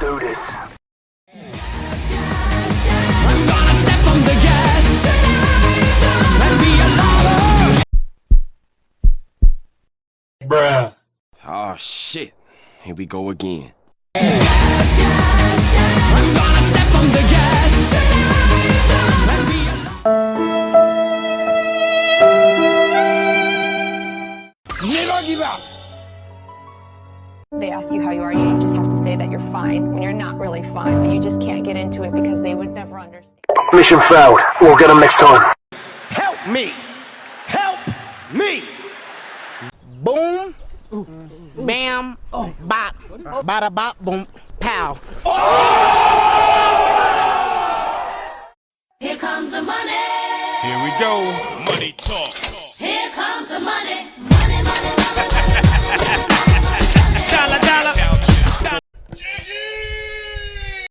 do this. I'm gonna step on the gas and be a lover. Bruh. Oh shit. Here we go again. I'm gonna step on the gas and be a They ask you how you are, you just have to say that you're fine when you're not really fine, but you just can't get into it because they would never understand. Mission failed. We'll get them next time. Help me! Help me! Boom, bam, bop, bada bop, boom, pow. Here comes the money. Here we go. Money talk. Here comes the money.